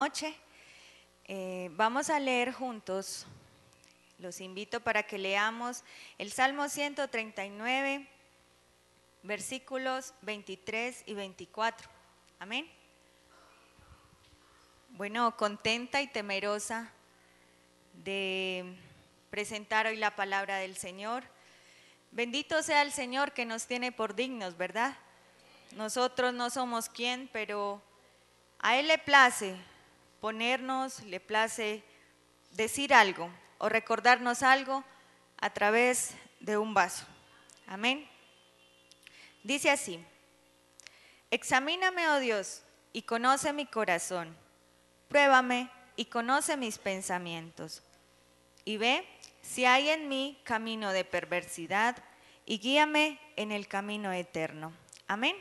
Noche. Vamos a leer juntos, los invito para que leamos el Salmo 139, versículos 23 y 24. Amén. Bueno, contenta y temerosa de presentar hoy la palabra del Señor. Bendito sea el Señor que nos tiene por dignos, ¿verdad? Nosotros no somos quien, pero a Él le place ponernos, le place decir algo o recordarnos algo a través de un vaso. Amén. Dice así: examíname, oh Dios, y conoce mi corazón. Pruébame y conoce mis pensamientos. Y ve si hay en mí camino de perversidad y guíame en el camino eterno. Amén.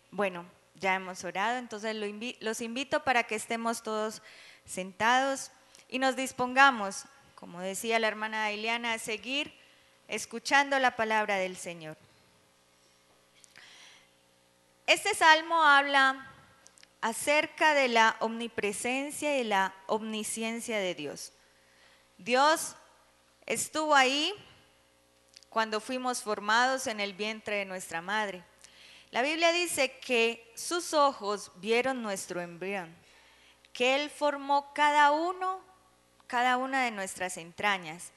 Bueno, ya hemos orado, entonces los invito para que estemos todos sentados y nos dispongamos, como decía la hermana Ileana, a seguir escuchando la palabra del Señor. Este salmo habla acerca de la omnipresencia y la omnisciencia de Dios. Dios estuvo ahí cuando fuimos formados en el vientre de nuestra madre. La Biblia dice que sus ojos vieron nuestro embrión, que Él formó cada una de nuestras entrañas.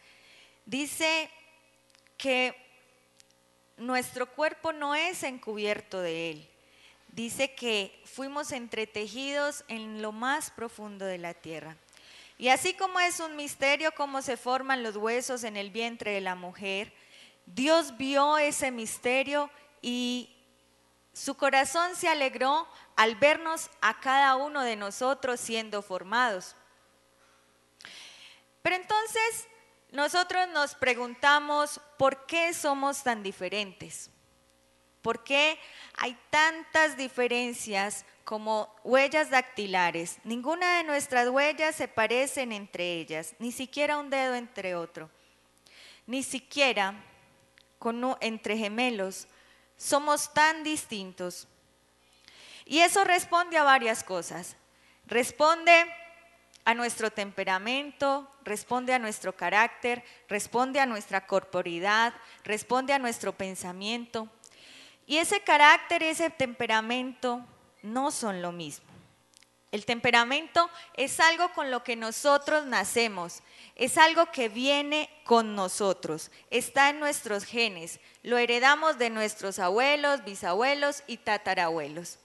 Dice que nuestro cuerpo no es encubierto de Él. Dice que fuimos entretejidos en lo más profundo de la tierra. Y así como es un misterio cómo se forman los huesos en el vientre de la mujer, Dios vio ese misterio y su corazón se alegró al vernos a cada uno de nosotros siendo formados. Pero entonces nosotros nos preguntamos, ¿por qué somos tan diferentes? ¿Por qué hay tantas diferencias como huellas dactilares? Ninguna de nuestras huellas se parecen entre ellas, ni siquiera un dedo entre otro, ni siquiera entre gemelos. Somos tan distintos. Y eso responde a varias cosas. Responde a nuestro temperamento, responde a nuestro carácter, responde a nuestra corporidad, responde a nuestro pensamiento. Y ese carácter y ese temperamento no son lo mismo. El temperamento es algo con lo que nosotros nacemos, es algo que viene con nosotros, está en nuestros genes, lo heredamos de nuestros abuelos, bisabuelos y tatarabuelos.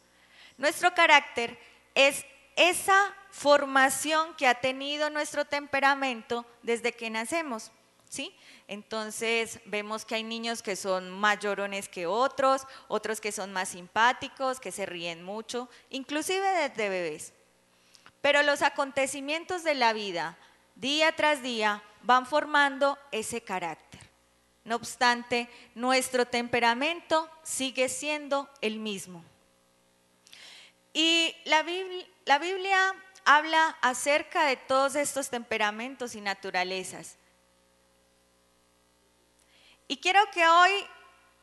Nuestro carácter es esa formación que ha tenido nuestro temperamento desde que nacemos, ¿sí? Entonces vemos que hay niños que son más llorones que otros, otros que son más simpáticos, que se ríen mucho, inclusive desde bebés. Pero los acontecimientos de la vida, día tras día, van formando ese carácter. No obstante, nuestro temperamento sigue siendo el mismo. Y la Biblia habla acerca de todos estos temperamentos y naturalezas. Y quiero que hoy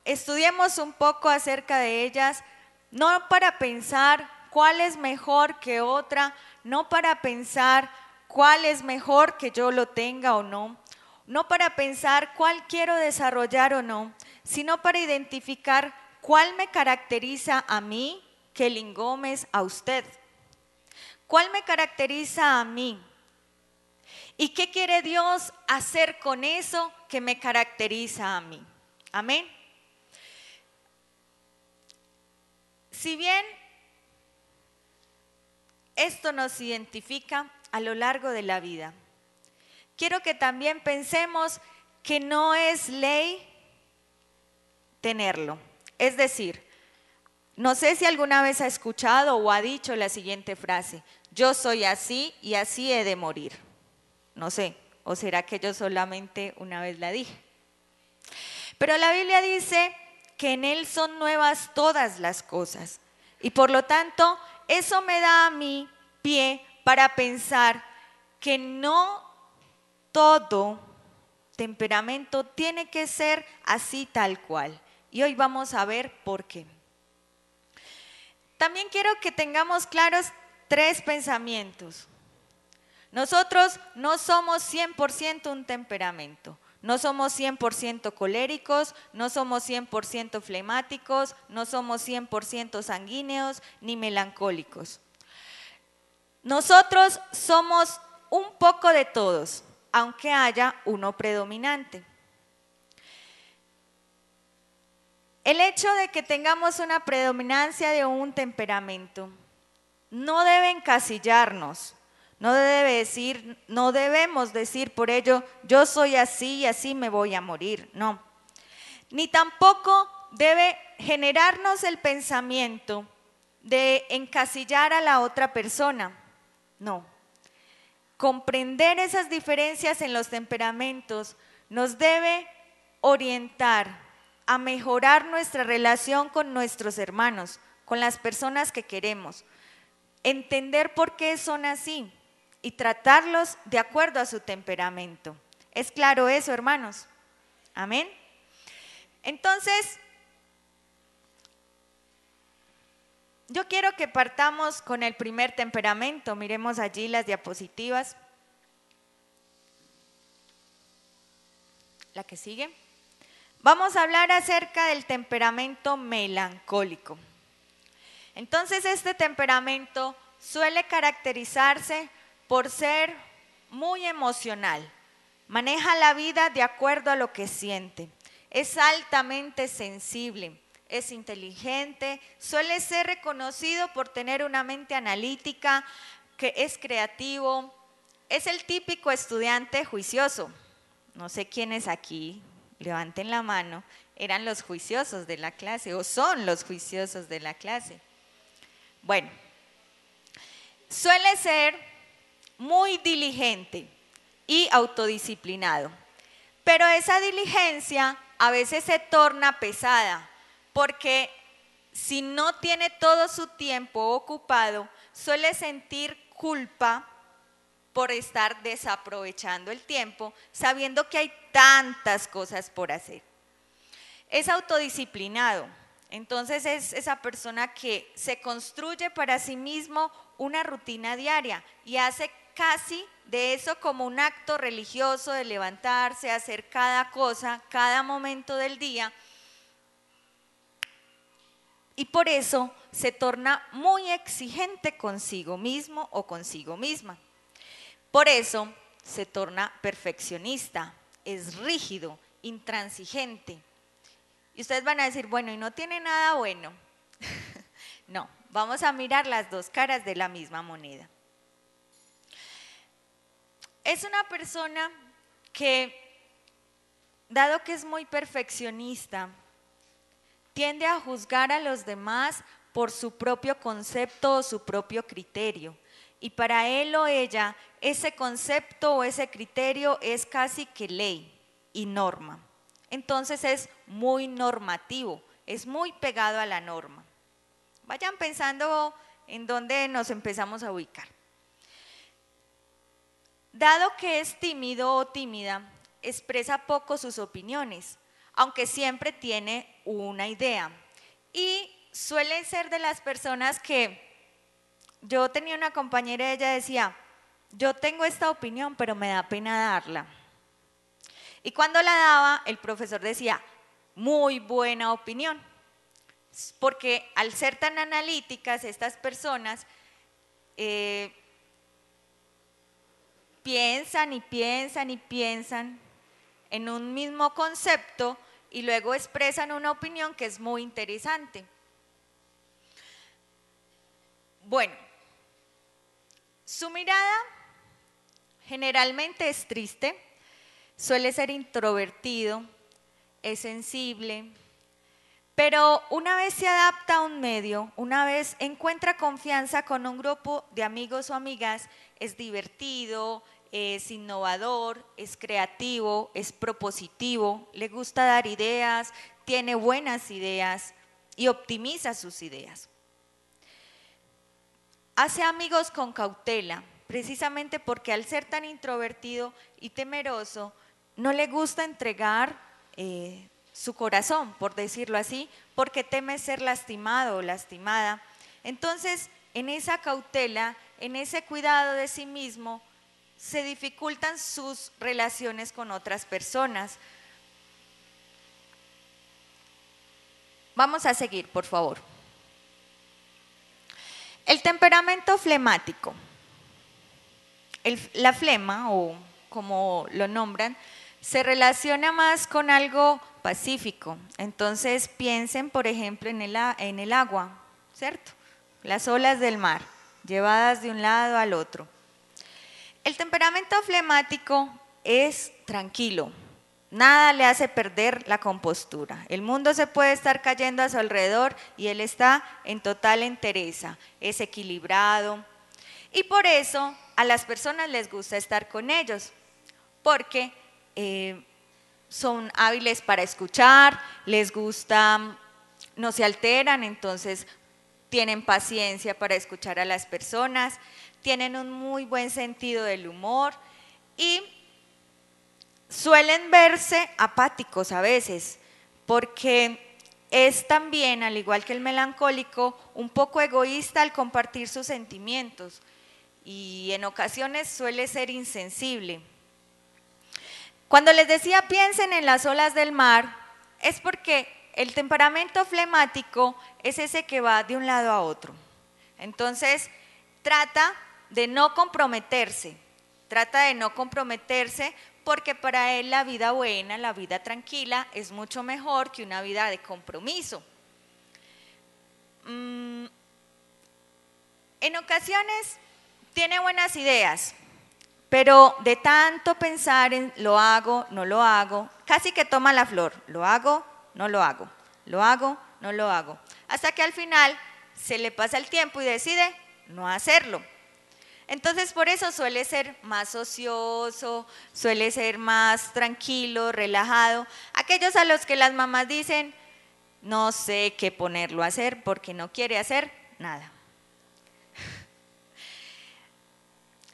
estudiemos un poco acerca de ellas, no para pensar cuál es mejor que otra, no para pensar cuál es mejor que yo lo tenga o no, no para pensar cuál quiero desarrollar o no, sino para identificar cuál me caracteriza a mí, Kelly Gómez, a usted. ¿Cuál me caracteriza a mí? ¿Y qué quiere Dios hacer con eso que me caracteriza a mí? Amén. Si bien esto nos identifica a lo largo de la vida, quiero que también pensemos que no es ley tenerlo. Es decir, no sé si alguna vez ha escuchado o ha dicho la siguiente frase: yo soy así y así he de morir. No sé, o será que yo solamente una vez la dije. Pero la Biblia dice que en Él son nuevas todas las cosas. Y por lo tanto, eso me da a mí pie para pensar que no todo temperamento tiene que ser así tal cual. Y hoy vamos a ver por qué. También quiero que tengamos claros 3 pensamientos. Nosotros no somos 100% un temperamento. No somos 100% coléricos, no somos 100% flemáticos, no somos 100% sanguíneos ni melancólicos. Nosotros somos un poco de todos, aunque haya uno predominante. El hecho de que tengamos una predominancia de un temperamento no debe encasillarnos. No debemos decir por ello, yo soy así y así me voy a morir, no. Ni tampoco debe generarnos el pensamiento de encasillar a la otra persona, no. Comprender esas diferencias en los temperamentos nos debe orientar a mejorar nuestra relación con nuestros hermanos, con las personas que queremos, entender por qué son así y tratarlos de acuerdo a su temperamento. ¿Es claro eso, hermanos? Amén. Entonces, yo quiero que partamos con el primer temperamento. Miremos allí las diapositivas. La que sigue. Vamos a hablar acerca del temperamento melancólico. Entonces, este temperamento suele caracterizarse por ser muy emocional, maneja la vida de acuerdo a lo que siente, es altamente sensible, es inteligente, suele ser reconocido por tener una mente analítica, que es creativo, es el típico estudiante juicioso. No sé quiénes aquí, levanten la mano, eran los juiciosos de la clase o son los juiciosos de la clase. Bueno, suele ser muy diligente y autodisciplinado, pero esa diligencia a veces se torna pesada, porque si no tiene todo su tiempo ocupado, suele sentir culpa por estar desaprovechando el tiempo, sabiendo que hay tantas cosas por hacer. Es autodisciplinado, entonces es esa persona que se construye para sí mismo una rutina diaria y hace casi de eso como un acto religioso de levantarse, hacer cada cosa, cada momento del día. Y por eso se torna muy exigente consigo mismo o consigo misma. Por eso se torna perfeccionista, es rígido, intransigente. Y ustedes van a decir, bueno, ¿y no tiene nada bueno? No, vamos a mirar las dos caras de la misma moneda. Es una persona que, dado que es muy perfeccionista, tiende a juzgar a los demás por su propio concepto o su propio criterio. Y para él o ella, ese concepto o ese criterio es casi que ley y norma. Entonces es muy normativo, es muy pegado a la norma. Vayan pensando en dónde nos empezamos a ubicar. Dado que es tímido o tímida, expresa poco sus opiniones, aunque siempre tiene una idea. Y suele ser de las personas que, yo tenía una compañera y ella decía, yo tengo esta opinión, pero me da pena darla. Y cuando la daba, el profesor decía, muy buena opinión. Porque al ser tan analíticas, estas personas piensan y piensan y piensan en un mismo concepto y luego expresan una opinión que es muy interesante. Bueno, su mirada generalmente es triste, suele ser introvertido, es sensible, pero una vez se adapta a un medio, una vez encuentra confianza con un grupo de amigos o amigas, es divertido, es innovador, es creativo, es propositivo, le gusta dar ideas, tiene buenas ideas y optimiza sus ideas. Hace amigos con cautela, precisamente porque al ser tan introvertido y temeroso, no le gusta entregar su corazón, por decirlo así, porque teme ser lastimado o lastimada. Entonces, en esa cautela, en ese cuidado de sí mismo, se dificultan sus relaciones con otras personas. Vamos a seguir, por favor. El temperamento flemático. La flema, o como lo nombran, se relaciona más con algo pacífico. Entonces piensen, por ejemplo, en el agua, ¿cierto? Las olas del mar, llevadas de un lado al otro. El temperamento flemático es tranquilo, nada le hace perder la compostura. El mundo se puede estar cayendo a su alrededor y él está en total entereza, es equilibrado. Y por eso a las personas les gusta estar con ellos, porque son hábiles para escuchar, les gusta, no se alteran, entonces tienen paciencia para escuchar a las personas, tienen un muy buen sentido del humor y suelen verse apáticos a veces, porque es también, al igual que el melancólico, un poco egoísta al compartir sus sentimientos y en ocasiones suele ser insensible. Cuando les decía piensen en las olas del mar, es porque el temperamento flemático es ese que va de un lado a otro. Entonces, trata de no comprometerse porque para él la vida buena, la vida tranquila es mucho mejor que una vida de compromiso. En ocasiones tiene buenas ideas, pero de tanto pensar en lo hago, no lo hago, casi que toma la flor, lo hago, no lo hago, lo hago, no lo hago, hasta que al final se le pasa el tiempo y decide no hacerlo. Entonces por eso suele ser más ocioso, suele ser más tranquilo, relajado. Aquellos a los que las mamás dicen, no sé qué ponerlo a hacer porque no quiere hacer nada.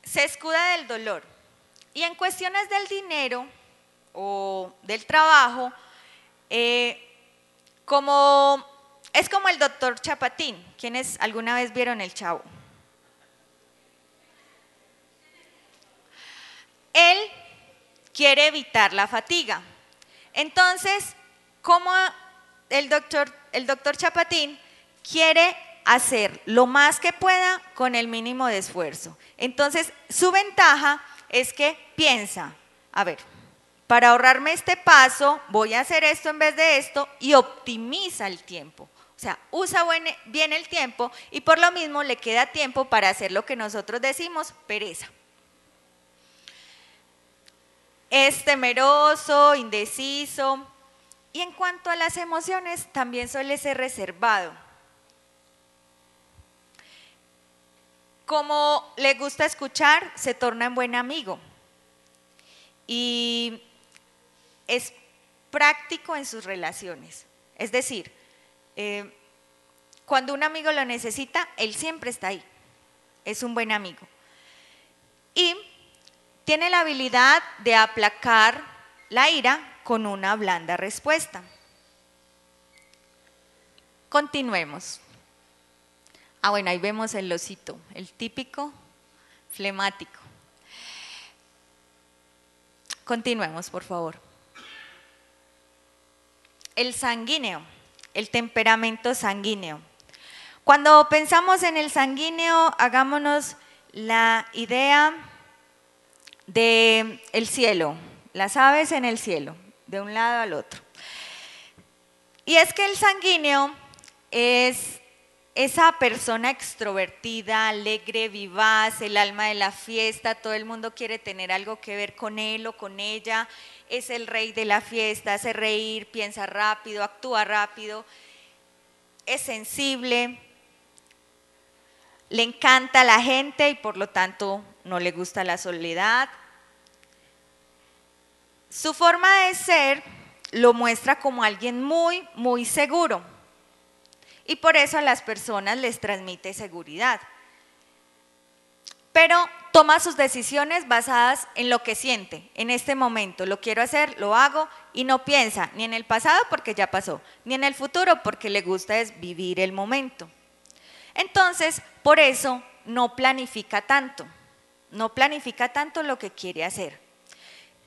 Se escuda del dolor. Y en cuestiones del dinero o del trabajo, es como el doctor Chapatín. ¿Quiénes alguna vez vieron El Chavo? Él quiere evitar la fatiga. Entonces, como el doctor Chapatín quiere hacer lo más que pueda con el mínimo de esfuerzo. Entonces, su ventaja es que piensa, a ver, para ahorrarme este paso, voy a hacer esto en vez de esto y optimiza el tiempo. O sea, usa bien el tiempo y por lo mismo le queda tiempo para hacer lo que nosotros decimos pereza. Es temeroso, indeciso y en cuanto a las emociones también suele ser reservado. Como le gusta escuchar, se torna en buen amigo y es práctico en sus relaciones. Es decir, cuando un amigo lo necesita, él siempre está ahí, es un buen amigo. Y tiene la habilidad de aplacar la ira con una blanda respuesta. Continuemos. Bueno, ahí vemos el osito, el típico flemático. Continuemos, por favor. El sanguíneo, el temperamento sanguíneo. Cuando pensamos en el sanguíneo, hagámonos la idea del cielo, las aves en el cielo, de un lado al otro. Y es que el sanguíneo es esa persona extrovertida, alegre, vivaz, el alma de la fiesta, todo el mundo quiere tener algo que ver con él o con ella, es el rey de la fiesta, hace reír, piensa rápido, actúa rápido, es sensible, le encanta a la gente y por lo tanto no le gusta la soledad. Su forma de ser lo muestra como alguien muy, muy seguro y por eso a las personas les transmite seguridad. Pero toma sus decisiones basadas en lo que siente, en este momento, lo quiero hacer, lo hago y no piensa ni en el pasado porque ya pasó, ni en el futuro porque le gusta es vivir el momento. Entonces, por eso no planifica tanto lo que quiere hacer.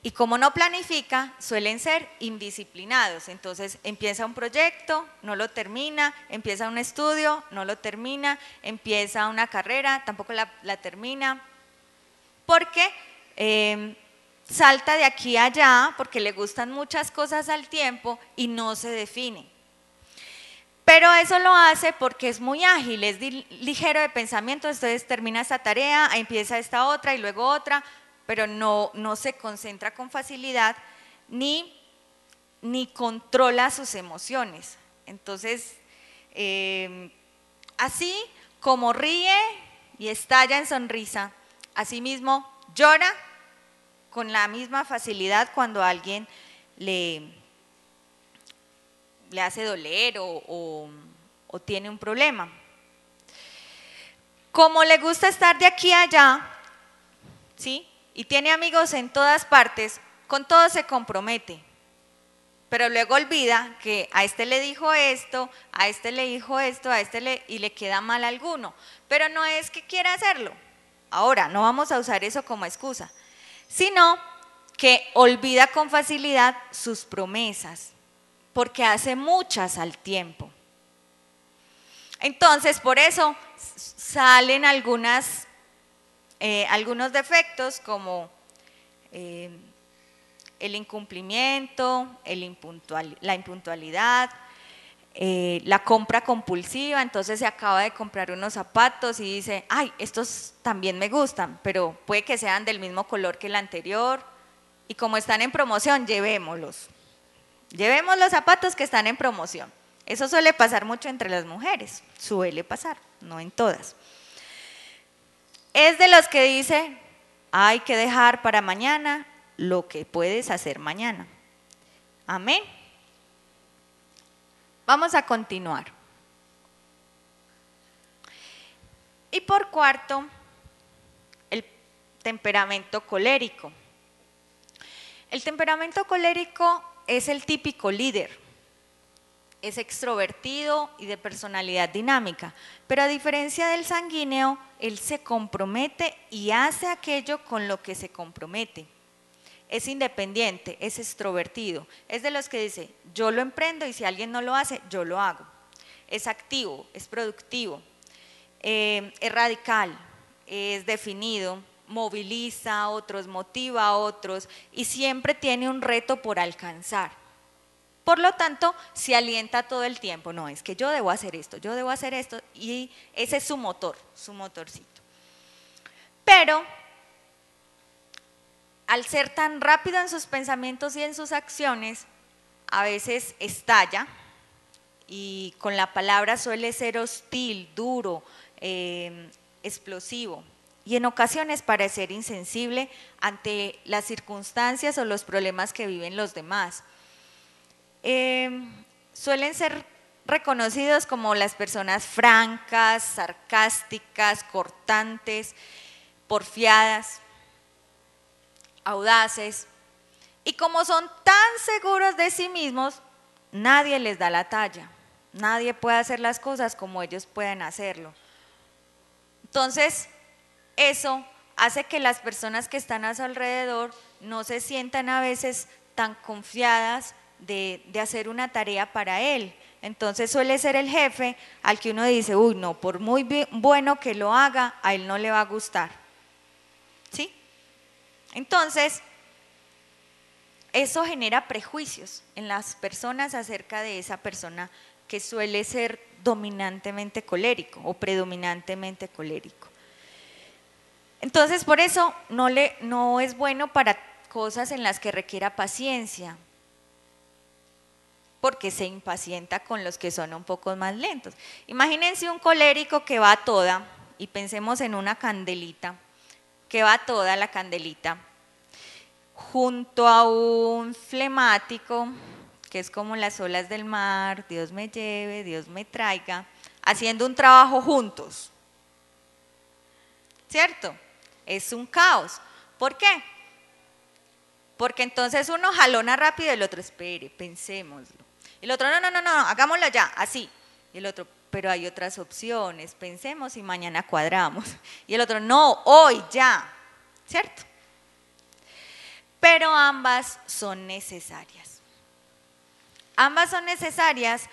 Y como no planifica, suelen ser indisciplinados. Entonces empieza un proyecto, no lo termina, empieza un estudio, no lo termina, empieza una carrera, tampoco la termina, porque salta de aquí a allá, porque le gustan muchas cosas al tiempo y no se define. Pero eso lo hace porque es muy ágil, es ligero de pensamiento, entonces termina esta tarea, empieza esta otra y luego otra, pero no se concentra con facilidad ni controla sus emociones. Entonces, así como ríe y estalla en sonrisa, asimismo llora con la misma facilidad cuando alguien le hace doler o tiene un problema. Como le gusta estar de aquí a allá, ¿sí? Y tiene amigos en todas partes, con todo se compromete, pero luego olvida que a este le dijo esto, a este le dijo esto, y le queda mal alguno, pero no es que quiera hacerlo. Ahora, no vamos a usar eso como excusa, sino que olvida con facilidad sus promesas, porque hace muchas al tiempo. Entonces, por eso salen algunos defectos como el incumplimiento, la impuntualidad, la compra compulsiva. Entonces se acaba de comprar unos zapatos y dice, ay, estos también me gustan, pero puede que sean del mismo color que el anterior y como están en promoción, llevémoslos. Llevemos los zapatos que están en promoción. Eso suele pasar mucho entre las mujeres, suele pasar, no en todas. Es de los que dice, hay que dejar para mañana lo que puedes hacer mañana. Amén. Vamos a continuar. Y por cuarto, el temperamento colérico. El temperamento colérico es el típico líder, es extrovertido y de personalidad dinámica, pero a diferencia del sanguíneo, él se compromete y hace aquello con lo que se compromete. Es independiente, es extrovertido, es de los que dice, yo lo emprendo y si alguien no lo hace, yo lo hago. Es activo, es productivo, es radical, es definido, moviliza a otros, motiva a otros y siempre tiene un reto por alcanzar. Por lo tanto, se alienta todo el tiempo, no, es que yo debo hacer esto, y ese es su motor, su motorcito. Pero, al ser tan rápido en sus pensamientos y en sus acciones, a veces estalla y con la palabra suele ser hostil, duro, explosivo y en ocasiones parecer insensible ante las circunstancias o los problemas que viven los demás. Suelen ser reconocidos como las personas francas, sarcásticas, cortantes, porfiadas, audaces, y como son tan seguros de sí mismos, nadie les da la talla, nadie puede hacer las cosas como ellos pueden hacerlo. Entonces, eso hace que las personas que están a su alrededor no se sientan a veces tan confiadas de hacer una tarea para él. Entonces suele ser el jefe al que uno dice, uy, no, por muy bueno que lo haga, a él no le va a gustar. ¿Sí? Entonces, eso genera prejuicios en las personas acerca de esa persona que suele ser dominantemente colérico o predominantemente colérico. Entonces, por eso no es bueno para cosas en las que requiera paciencia, porque se impacienta con los que son un poco más lentos. Imagínense un colérico que va a toda, y pensemos en una candelita, que va a toda la candelita, junto a un flemático, que es como las olas del mar, Dios me lleve, Dios me traiga, haciendo un trabajo juntos. ¿Cierto? Es un caos. ¿Por qué? Porque entonces uno jalona rápido y el otro, espere, pensémoslo. Y el otro, no, hagámoslo ya, así. Y el otro, pero hay otras opciones, pensemos y mañana cuadramos. Y el otro, no, hoy, ya, ¿cierto? Pero ambas son necesarias. Ambas son necesarias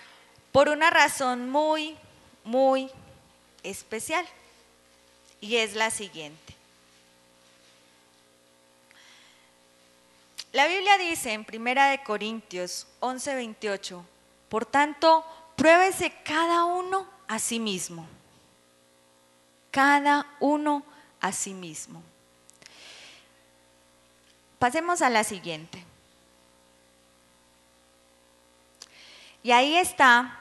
por una razón muy, muy especial, y es la siguiente. La Biblia dice en 1 Corintios 11:28, por tanto, pruébese cada uno a sí mismo. Cada uno a sí mismo. Pasemos a la siguiente. Y ahí está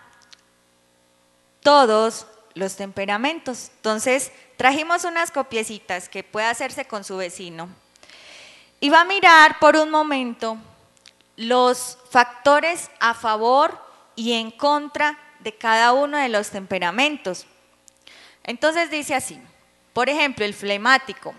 todos los temperamentos. Entonces, trajimos unas copiecitas que puede hacerse con su vecino. Y va a mirar por un momento los factores a favor y en contra de cada uno de los temperamentos. Entonces dice así, por ejemplo, el flemático.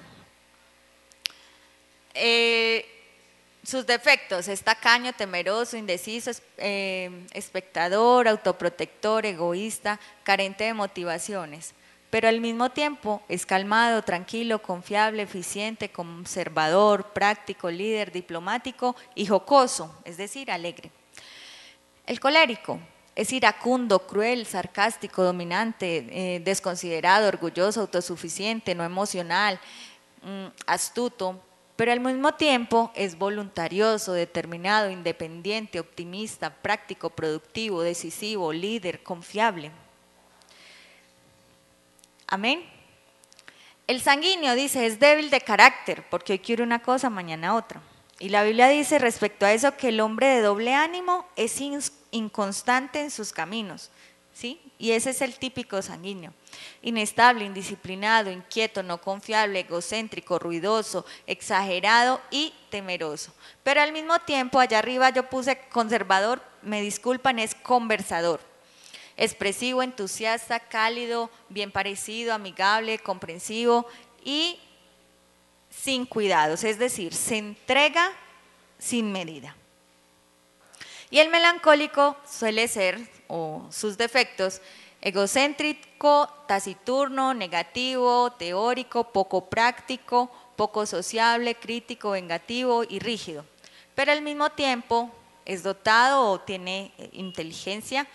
Sus defectos: es tacaño, temeroso, indeciso, espectador, autoprotector, egoísta, carente de motivaciones. Pero al mismo tiempo es calmado, tranquilo, confiable, eficiente, conservador, práctico, líder, diplomático y jocoso, es decir, alegre. El colérico es iracundo, cruel, sarcástico, dominante, desconsiderado, orgulloso, autosuficiente, no emocional, astuto, pero al mismo tiempo es voluntarioso, determinado, independiente, optimista, práctico, productivo, decisivo, líder, confiable. Amén. El sanguíneo dice, es débil de carácter, porque hoy quiere una cosa, mañana otra. Y la Biblia dice respecto a eso que el hombre de doble ánimo es inconstante en sus caminos, ¿sí? Y ese es el típico sanguíneo. Inestable, indisciplinado, inquieto, no confiable, egocéntrico, ruidoso, exagerado y temeroso. Pero al mismo tiempo, allá arriba yo puse conservador, me disculpan, es conversador. Expresivo, entusiasta, cálido, bien parecido, amigable, comprensivo y sin cuidados, es decir, se entrega sin medida. Y el melancólico suele ser, o sus defectos, egocéntrico, taciturno, negativo, teórico, poco práctico, poco sociable, crítico, vengativo y rígido. Pero al mismo tiempo es dotado o tiene inteligencia,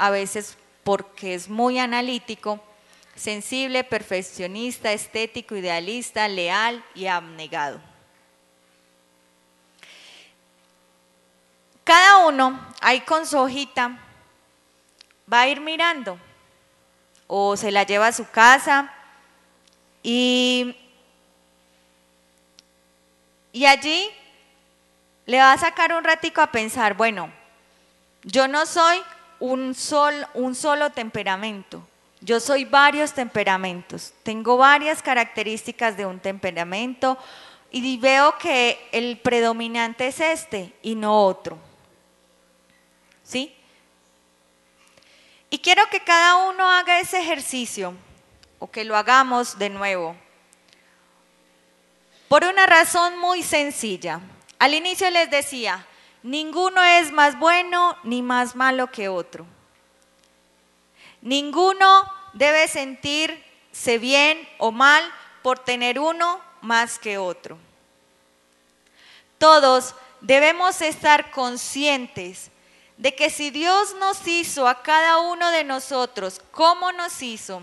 a veces porque es muy analítico, sensible, perfeccionista, estético, idealista, leal y abnegado. Cada uno ahí con su hojita va a ir mirando o se la lleva a su casa y allí le va a sacar un ratico a pensar, bueno, yo no soy un solo temperamento, yo soy varios temperamentos, tengo varias características de un temperamento y veo que el predominante es este y no otro, ¿sí? Y quiero que cada uno haga ese ejercicio o que lo hagamos de nuevo por una razón muy sencilla. Al inicio les decía, ninguno es más bueno ni más malo que otro. Ninguno debe sentirse bien o mal por tener uno más que otro. Todos debemos estar conscientes de que si Dios nos hizo a cada uno de nosotros como nos hizo,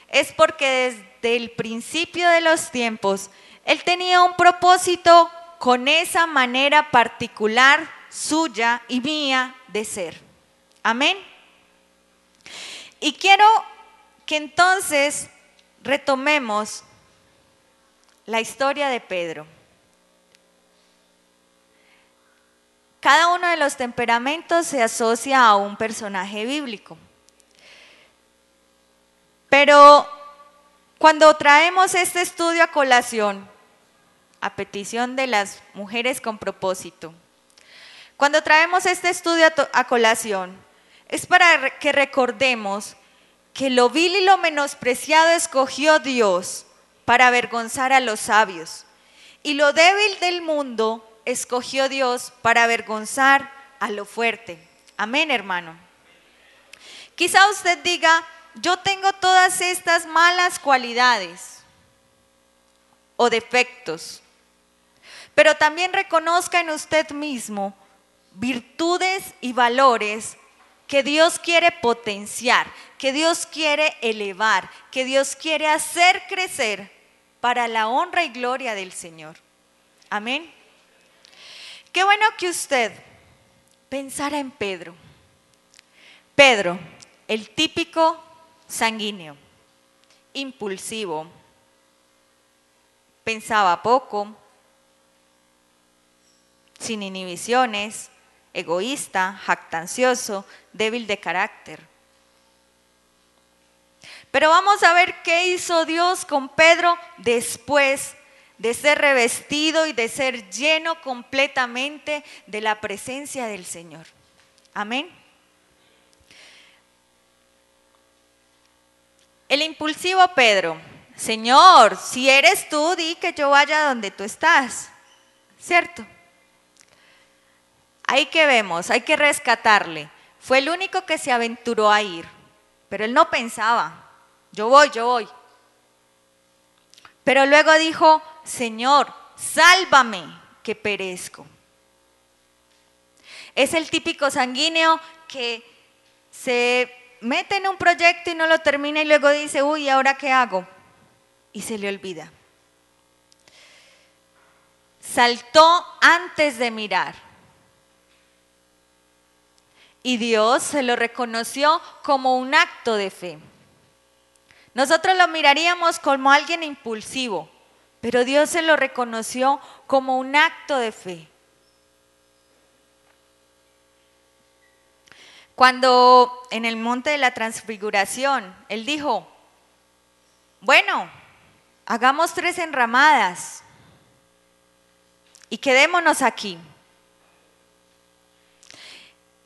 es porque desde el principio de los tiempos Él tenía un propósito con esa manera particular suya y mía de ser. Amén. Y quiero que entonces retomemos la historia de Pedro. Cada uno de los temperamentos se asocia a un personaje bíblico. Pero cuando traemos este estudio a colación, a petición de las mujeres con propósito, cuando traemos este estudio a colación, es para que recordemos que lo vil y lo menospreciado escogió Dios para avergonzar a los sabios, y lo débil del mundo escogió Dios para avergonzar a lo fuerte. Amén, hermano. Quizá usted diga, yo tengo todas estas malas cualidades o defectos, pero también reconozca en usted mismo virtudes y valores que Dios quiere potenciar, que Dios quiere elevar, que Dios quiere hacer crecer para la honra y gloria del Señor. Amén. Qué bueno que usted pensara en Pedro. Pedro, el típico sanguíneo, impulsivo, pensaba poco, sin inhibiciones, egoísta, jactancioso, débil de carácter. Pero vamos a ver qué hizo Dios con Pedro después de ser revestido y de ser lleno completamente de la presencia del Señor. Amén. El impulsivo Pedro, Señor, si eres tú, di que yo vaya donde tú estás, ¿cierto? Ahí que vemos, hay que rescatarle. Fue el único que se aventuró a ir, pero él no pensaba, yo voy. Pero luego dijo, Señor, sálvame, que perezco. Es el típico sanguíneo que se mete en un proyecto y no lo termina y luego dice, uy, ¿ahora qué hago? Y se le olvida. Saltó antes de mirar. Y Dios se lo reconoció como un acto de fe. Nosotros lo miraríamos como alguien impulsivo, pero Dios se lo reconoció como un acto de fe. Cuando en el monte de la transfiguración, Él dijo, bueno, hagamos 3 enramadas y quedémonos aquí.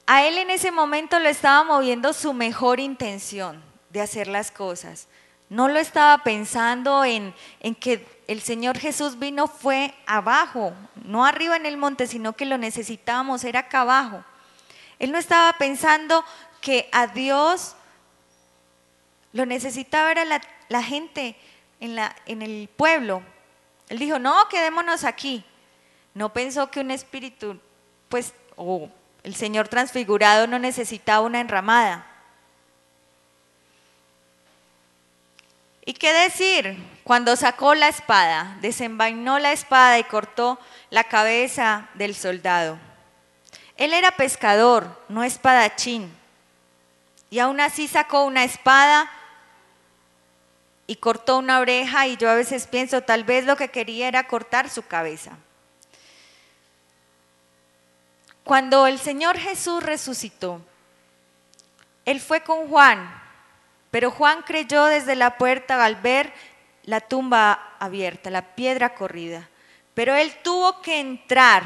A Él en ese momento lo estaba moviendo su mejor intención de hacer las cosas. No lo estaba pensando en que el Señor Jesús vino fue abajo, no arriba en el monte, sino que lo necesitábamos, era acá abajo. Él no estaba pensando que a Dios lo necesitaba era la gente en el pueblo. Él dijo, no, quedémonos aquí. No pensó que un espíritu, pues, el Señor transfigurado no necesitaba una enramada. ¿Y qué decir? Cuando sacó la espada, desenvainó la espada y cortó la cabeza del soldado. Él era pescador, no espadachín. Y aún así sacó una espada y cortó una oreja, y yo a veces pienso, tal vez lo que quería era cortar su cabeza. Cuando el Señor Jesús resucitó, Él fue con Juan, pero Juan creyó desde la puerta al ver la tumba abierta, la piedra corrida. Pero él tuvo que entrar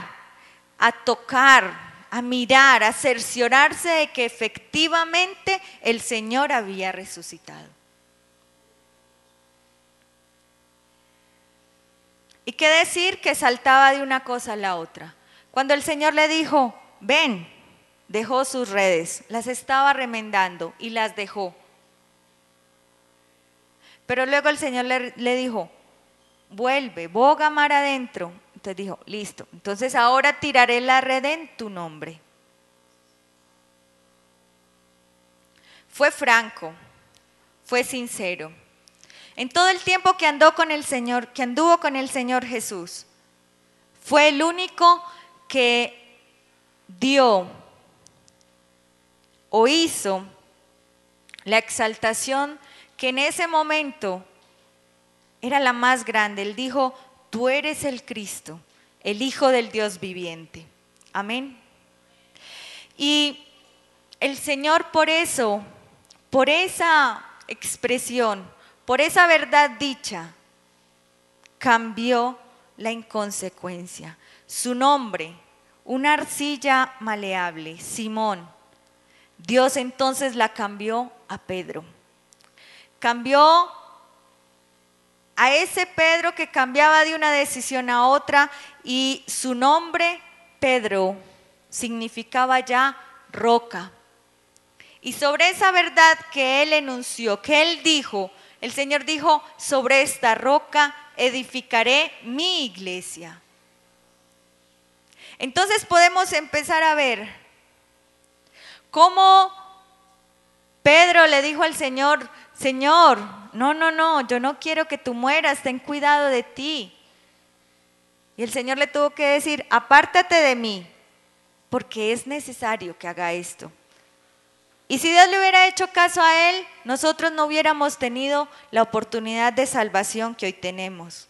a tocar, a mirar, a cerciorarse de que efectivamente el Señor había resucitado. ¿Y qué decir? Que saltaba de una cosa a la otra. Cuando el Señor le dijo, ven, dejó sus redes, las estaba remendando y las dejó. Pero luego el Señor le dijo, vuelve, boga mar adentro. Entonces dijo, listo, entonces ahora tiraré la red en tu nombre. Fue franco, fue sincero. En todo el tiempo que anduvo con el Señor Jesús, fue el único que dio o hizo la exaltación que en ese momento era la más grande. Él dijo, tú eres el Cristo, el Hijo del Dios viviente. Amén. Y el Señor por eso, por esa expresión, por esa verdad dicha, cambió la inconsecuencia. Su nombre, una arcilla maleable, Simón. Dios entonces la cambió a Pedro. Cambió a ese Pedro que cambiaba de una decisión a otra, y su nombre, Pedro, significaba ya roca. Y sobre esa verdad que Él enunció, que Él dijo, el Señor dijo, sobre esta roca edificaré mi iglesia. Entonces podemos empezar a ver cómo Pedro le dijo al Señor, Señor, no, yo no quiero que tú mueras, ten cuidado de ti. Y el Señor le tuvo que decir, apártate de mí, porque es necesario que haga esto. Y si Dios le hubiera hecho caso a él, nosotros no hubiéramos tenido la oportunidad de salvación que hoy tenemos.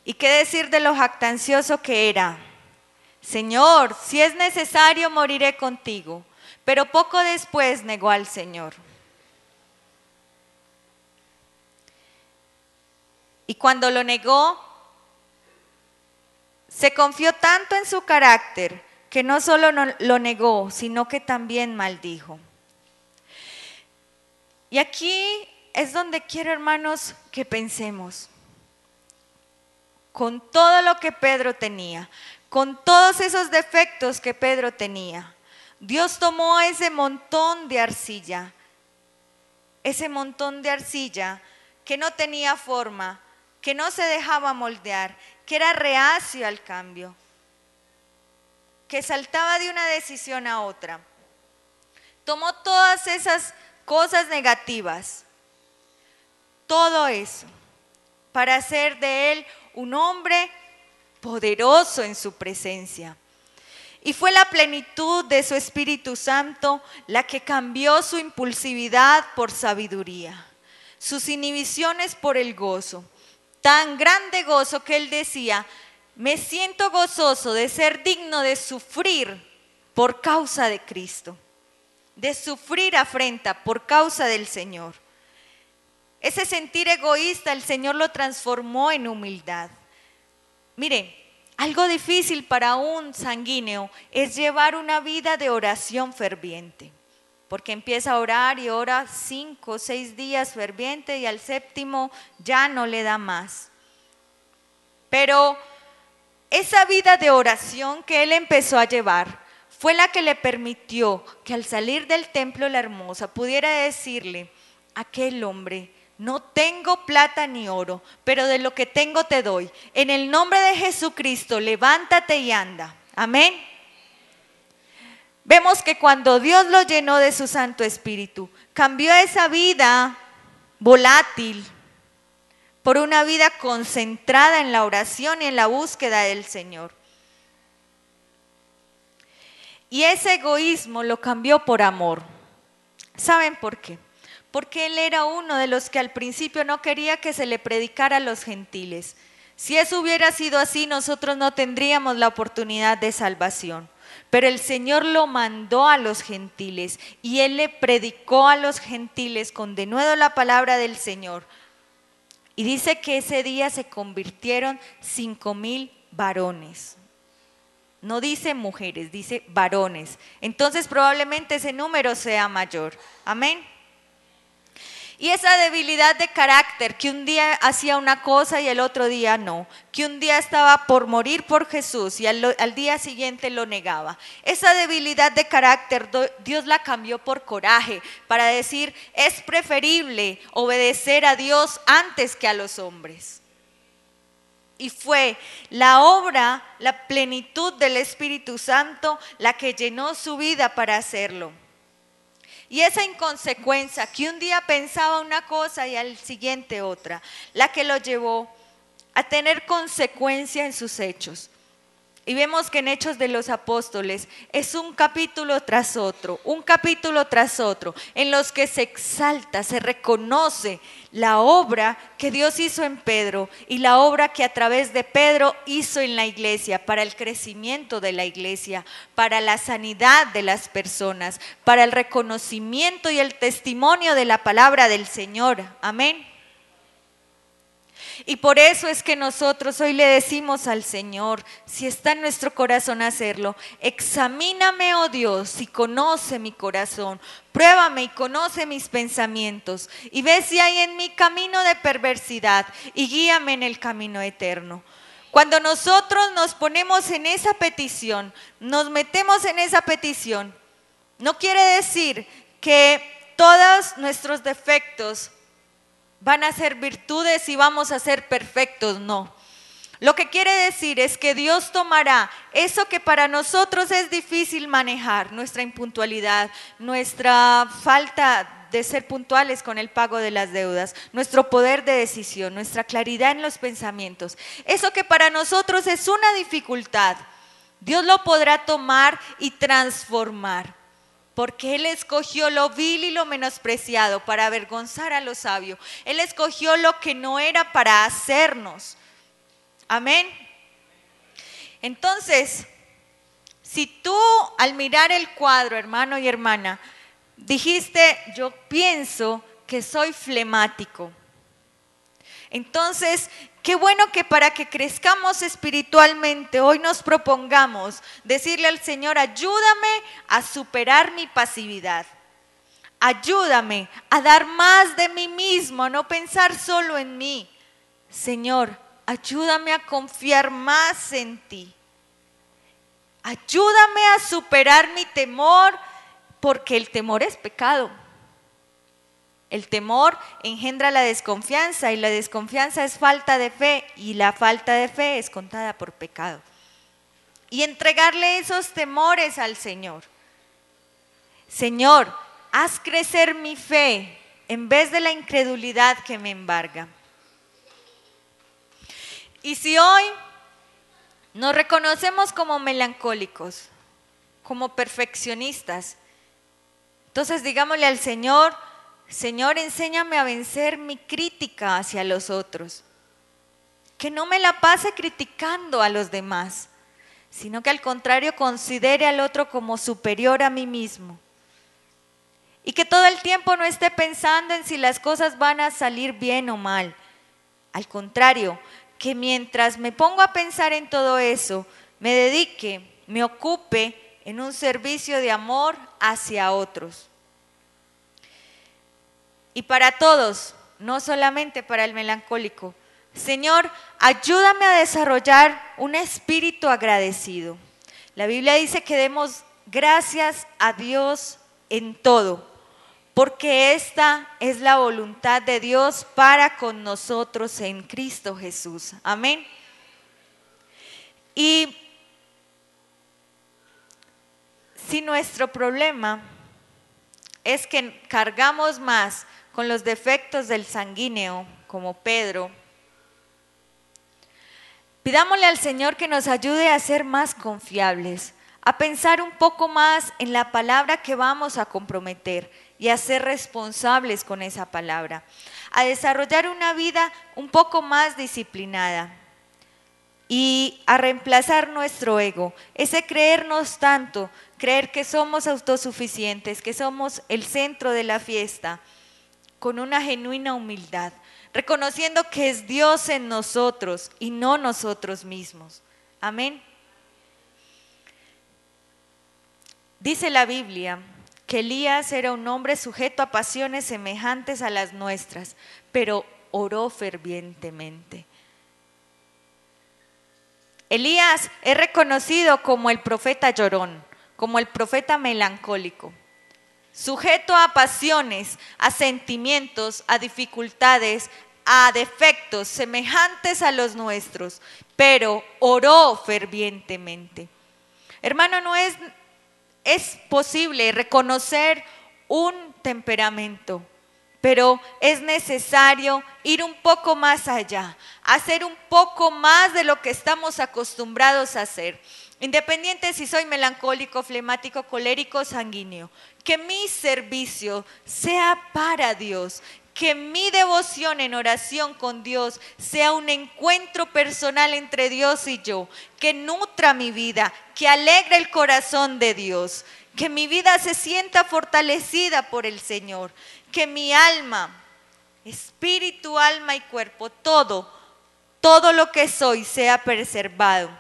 ¿Y qué decir de lo jactancioso que era? Señor, si es necesario moriré contigo. Pero poco después negó al Señor. Y cuando lo negó, se confió tanto en su carácter que no solo lo negó, sino que también maldijo. Y aquí es donde quiero, hermanos, que pensemos. Con todo lo que Pedro tenía, con todos esos defectos que Pedro tenía, Dios tomó ese montón de arcilla que no tenía forma, que no se dejaba moldear, que era reacio al cambio, que saltaba de una decisión a otra. Tomó todas esas cosas negativas, todo eso, para hacer de él un hombre poderoso en su presencia. Y fue la plenitud de su Espíritu Santo la que cambió su impulsividad por sabiduría, sus inhibiciones por el gozo. Tan grande gozo que él decía, me siento gozoso de ser digno de sufrir por causa de Cristo, de sufrir afrenta por causa del Señor. Ese sentir egoísta el Señor lo transformó en humildad. Mire, algo difícil para un sanguíneo es llevar una vida de oración ferviente, porque empieza a orar y ora 5 o 6 días ferviente y al séptimo ya no le da más. Pero esa vida de oración que él empezó a llevar fue la que le permitió que al salir del templo La Hermosa pudiera decirle a aquel hombre, no tengo plata ni oro, pero de lo que tengo te doy. En el nombre de Jesucristo, levántate y anda. Amén. Vemos que cuando Dios lo llenó de su Santo Espíritu, cambió esa vida volátil por una vida concentrada en la oración y en la búsqueda del Señor. Y ese egoísmo lo cambió por amor. ¿Saben por qué? Porque él era uno de los que al principio no quería que se le predicara a los gentiles. Si eso hubiera sido así, nosotros no tendríamos la oportunidad de salvación. Pero el Señor lo mandó a los gentiles y él le predicó a los gentiles con denuedo la palabra del Señor. Y dice que ese día se convirtieron 5,000 varones. No dice mujeres, dice varones. Entonces probablemente ese número sea mayor. Amén. Y esa debilidad de carácter, que un día hacía una cosa y el otro día no, que un día estaba por morir por Jesús y al día siguiente lo negaba. Esa debilidad de carácter Dios la cambió por coraje para decir, es preferible obedecer a Dios antes que a los hombres. Y fue la obra, la plenitud del Espíritu Santo la que llenó su vida para hacerlo. Y esa inconsecuencia, que un día pensaba una cosa y al siguiente otra, la que lo llevó a tener consecuencia en sus hechos. Y vemos que en Hechos de los Apóstoles es un capítulo tras otro, en los que se exalta, se reconoce la obra que Dios hizo en Pedro y la obra que a través de Pedro hizo en la iglesia, para el crecimiento de la iglesia, para la sanidad de las personas, para el reconocimiento y el testimonio de la palabra del Señor. Amén. Y por eso es que nosotros hoy le decimos al Señor, si está en nuestro corazón hacerlo, examíname, oh Dios, y conoce mi corazón, pruébame y conoce mis pensamientos, y ve si hay en mi camino de perversidad, y guíame en el camino eterno. Cuando nosotros nos ponemos en esa petición, nos metemos en esa petición, no quiere decir que todos nuestros defectos van a ser virtudes y vamos a ser perfectos, no. Lo que quiere decir es que Dios tomará eso que para nosotros es difícil manejar, nuestra impuntualidad, nuestra falta de ser puntuales con el pago de las deudas, nuestro poder de decisión, nuestra claridad en los pensamientos. Eso que para nosotros es una dificultad, Dios lo podrá tomar y transformar. Porque Él escogió lo vil y lo menospreciado para avergonzar a lo sabio. Él escogió lo que no era para hacernos. Amén. Entonces, si tú al mirar el cuadro, hermano y hermana, dijiste, yo pienso que soy flemático. Entonces, qué bueno que para que crezcamos espiritualmente, hoy nos propongamos decirle al Señor, ayúdame a superar mi pasividad. Ayúdame a dar más de mí mismo, a no pensar solo en mí. Señor, ayúdame a confiar más en ti. Ayúdame a superar mi temor, porque el temor es pecado. El temor engendra la desconfianza y la desconfianza es falta de fe y la falta de fe es contada por pecado. Y entregarle esos temores al Señor. Señor, haz crecer mi fe en vez de la incredulidad que me embarga. Y si hoy nos reconocemos como melancólicos, como perfeccionistas, entonces digámosle al Señor, Señor, enséñame a vencer mi crítica hacia los otros. Que no me la pase criticando a los demás, sino que al contrario considere al otro como superior a mí mismo. Y que todo el tiempo no esté pensando en si las cosas van a salir bien o mal. Al contrario, que mientras me pongo a pensar en todo eso, me dedique, me ocupe en un servicio de amor hacia otros. Y para todos, no solamente para el melancólico. Señor, ayúdame a desarrollar un espíritu agradecido. La Biblia dice que demos gracias a Dios en todo, porque esta es la voluntad de Dios para con nosotros en Cristo Jesús. Amén. Y si nuestro problema es que cargamos más con los defectos del sanguíneo, como Pedro, pidámosle al Señor que nos ayude a ser más confiables, a pensar un poco más en la palabra que vamos a comprometer y a ser responsables con esa palabra, a desarrollar una vida un poco más disciplinada y a reemplazar nuestro ego, ese creernos tanto, creer que somos autosuficientes, que somos el centro de la fiesta, con una genuina humildad, reconociendo que es Dios en nosotros y no nosotros mismos. Amén. Dice la Biblia que Elías era un hombre sujeto a pasiones semejantes a las nuestras, pero oró fervientemente. Elías es reconocido como el profeta llorón, como el profeta melancólico. Sujeto a pasiones, a sentimientos, a dificultades, a defectos semejantes a los nuestros, pero oró fervientemente. Hermano, no es posible reconocer un temperamento, pero es necesario ir un poco más allá, hacer un poco más de lo que estamos acostumbrados a hacer. Independiente si soy melancólico, flemático, colérico, sanguíneo, que mi servicio sea para Dios, que mi devoción en oración con Dios sea un encuentro personal entre Dios y yo, que nutra mi vida, que alegre el corazón de Dios, que mi vida se sienta fortalecida por el Señor, que mi alma, espíritu, alma y cuerpo, todo lo que soy sea preservado.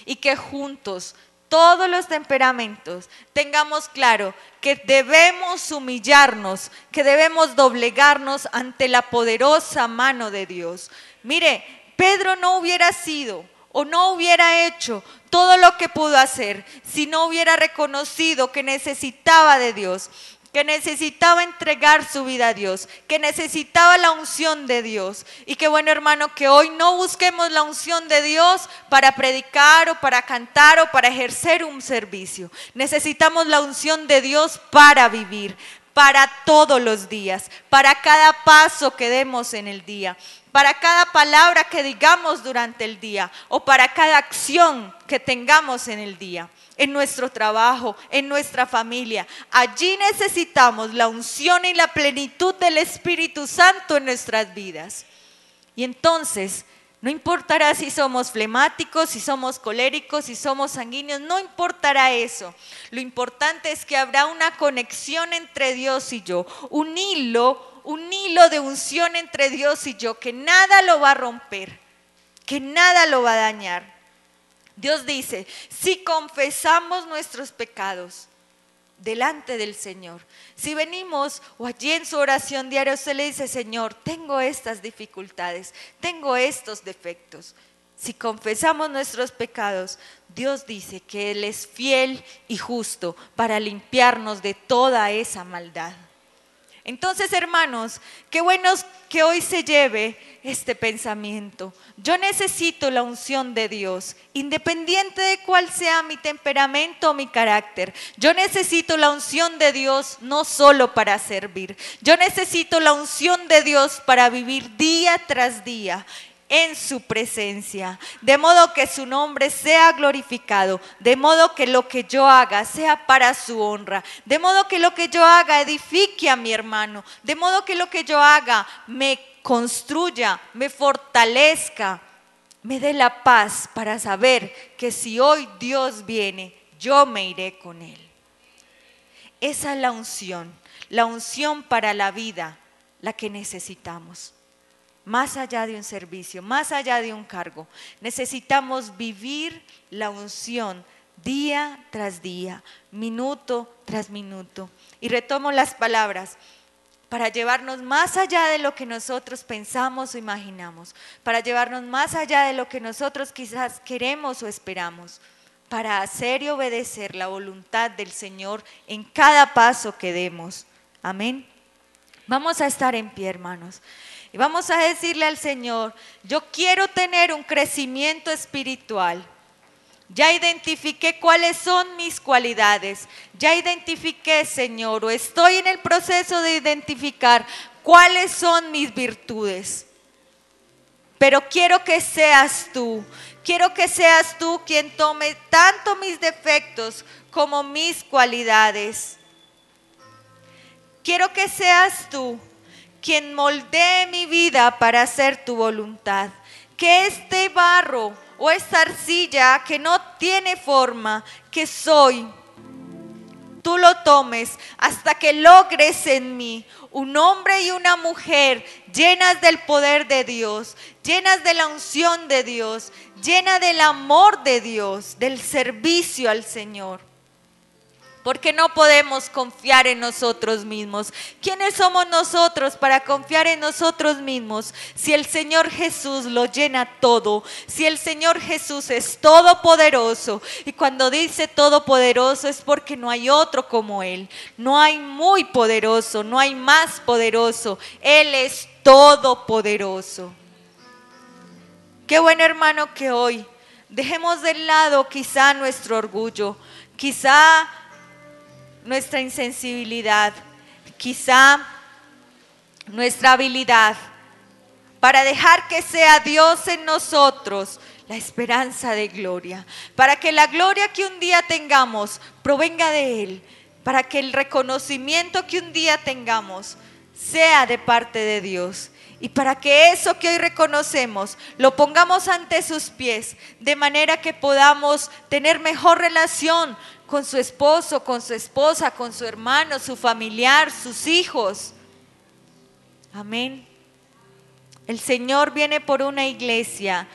Y que juntos, todos los temperamentos, tengamos claro que debemos humillarnos, que debemos doblegarnos ante la poderosa mano de Dios. Mire, Pedro no hubiera sido o no hubiera hecho todo lo que pudo hacer si no hubiera reconocido que necesitaba de Dios, que necesitaba entregar su vida a Dios, que necesitaba la unción de Dios. Y qué bueno, hermano, que hoy no busquemos la unción de Dios para predicar o para cantar o para ejercer un servicio. Necesitamos la unción de Dios para vivir, para todos los días, para cada paso que demos en el día, para cada palabra que digamos durante el día o para cada acción que tengamos en el día, en nuestro trabajo, en nuestra familia. Allí necesitamos la unción y la plenitud del Espíritu Santo en nuestras vidas. Y entonces, no importará si somos flemáticos, si somos coléricos, si somos sanguíneos, no importará eso. Lo importante es que habrá una conexión entre Dios y yo, un hilo de unción entre Dios y yo, que nada lo va a romper, que nada lo va a dañar. Dios dice, si confesamos nuestros pecados delante del Señor, si venimos o allí en su oración diaria usted le dice, Señor, tengo estas dificultades, tengo estos defectos. Si confesamos nuestros pecados, Dios dice que Él es fiel y justo para limpiarnos de toda esa maldad. Entonces, hermanos, qué bueno que hoy se lleve este pensamiento. Yo necesito la unción de Dios, independiente de cuál sea mi temperamento o mi carácter. Yo necesito la unción de Dios no solo para servir. Yo necesito la unción de Dios para vivir día tras día en su presencia, de modo que su nombre sea glorificado, de modo que lo que yo haga sea para su honra, de modo que lo que yo haga edifique a mi hermano, de modo que lo que yo haga me construya, me fortalezca, me dé la paz para saber que si hoy Dios viene, yo me iré con Él. Esa es la unción para la vida, la que necesitamos. Más allá de un servicio, más allá de un cargo, necesitamos vivir la unción día tras día, minuto tras minuto. Y retomo las palabras para llevarnos más allá de lo que nosotros pensamos o imaginamos, para llevarnos más allá de lo que nosotros quizás queremos o esperamos, para hacer y obedecer la voluntad del Señor en cada paso que demos. Amén. Vamos a estar en pie, hermanos. Y vamos a decirle al Señor, yo quiero tener un crecimiento espiritual. Ya identifiqué cuáles son mis cualidades. Ya identifiqué, Señor, o estoy en el proceso de identificar cuáles son mis virtudes. Pero quiero que seas tú. Quiero que seas tú quien tome tanto mis defectos como mis cualidades. Quiero que seas tú quien moldee mi vida para hacer tu voluntad. Que este barro o esta arcilla que no tiene forma, que soy, tú lo tomes hasta que logres en mí un hombre y una mujer llenas del poder de Dios, llenas de la unción de Dios, llenas del amor de Dios, del servicio al Señor. Porque no podemos confiar en nosotros mismos. ¿Quiénes somos nosotros para confiar en nosotros mismos? Si el Señor Jesús lo llena todo, si el Señor Jesús es todopoderoso, y cuando dice todopoderoso es porque no hay otro como Él. No hay muy poderoso, no hay más poderoso. Él es todopoderoso. Qué bueno, hermano, que hoy dejemos de lado quizá nuestro orgullo, quizá nuestra insensibilidad, quizá nuestra habilidad, para dejar que sea Dios en nosotros la esperanza de gloria, para que la gloria que un día tengamos provenga de Él, para que el reconocimiento que un día tengamos sea de parte de Dios. Y para que eso que hoy reconocemos lo pongamos ante sus pies, de manera que podamos tener mejor relación con su esposo, con su esposa, con su hermano, su familiar, sus hijos. Amén. El Señor viene por una iglesia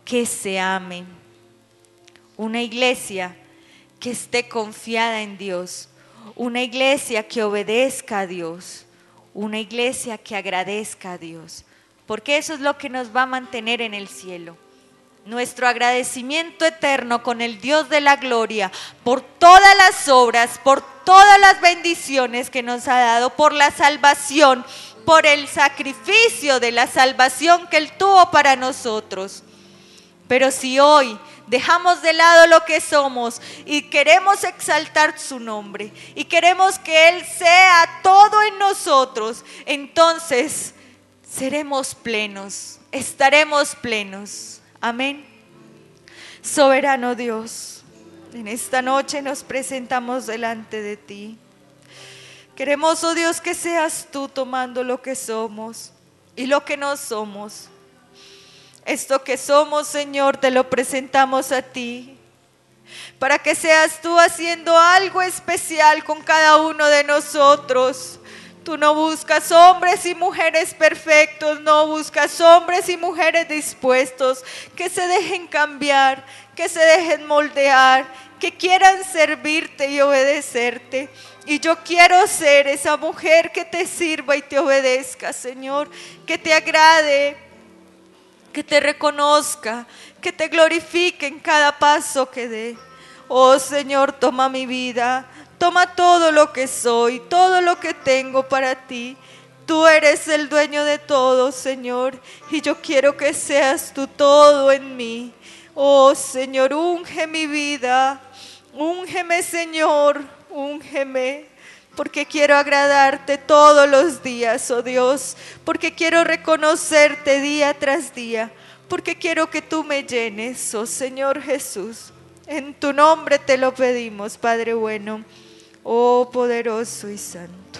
que se ame, una iglesia que esté confiada en Dios, una iglesia que obedezca a Dios, una iglesia que agradezca a Dios, porque eso es lo que nos va a mantener en el cielo. Nuestro agradecimiento eterno con el Dios de la gloria por todas las obras, por todas las bendiciones que nos ha dado, por la salvación, por el sacrificio de la salvación que Él tuvo para nosotros. Pero si hoy dejamos de lado lo que somos y queremos exaltar su nombre y queremos que Él sea todo en nosotros, entonces seremos plenos, estaremos plenos. Amén. Soberano Dios, en esta noche nos presentamos delante de ti. Queremos, oh Dios, que seas tú tomando lo que somos y lo que no somos. Esto que somos, Señor, te lo presentamos a ti, para que seas tú haciendo algo especial con cada uno de nosotros. Tú no buscas hombres y mujeres perfectos, no buscas hombres y mujeres dispuestos, que se dejen cambiar, que se dejen moldear, que quieran servirte y obedecerte. Y yo quiero ser esa mujer que te sirva y te obedezca, Señor, que te agrade, que te reconozca, que te glorifique en cada paso que dé. Oh Señor, toma mi vida. Toma todo lo que soy, todo lo que tengo para ti. Tú eres el dueño de todo, Señor, y yo quiero que seas tú todo en mí. Oh, Señor, unge mi vida, úngeme, Señor, úngeme, porque quiero agradarte todos los días, oh Dios, porque quiero reconocerte día tras día, porque quiero que tú me llenes, oh Señor Jesús. En tu nombre te lo pedimos, Padre bueno. Oh poderoso y santo.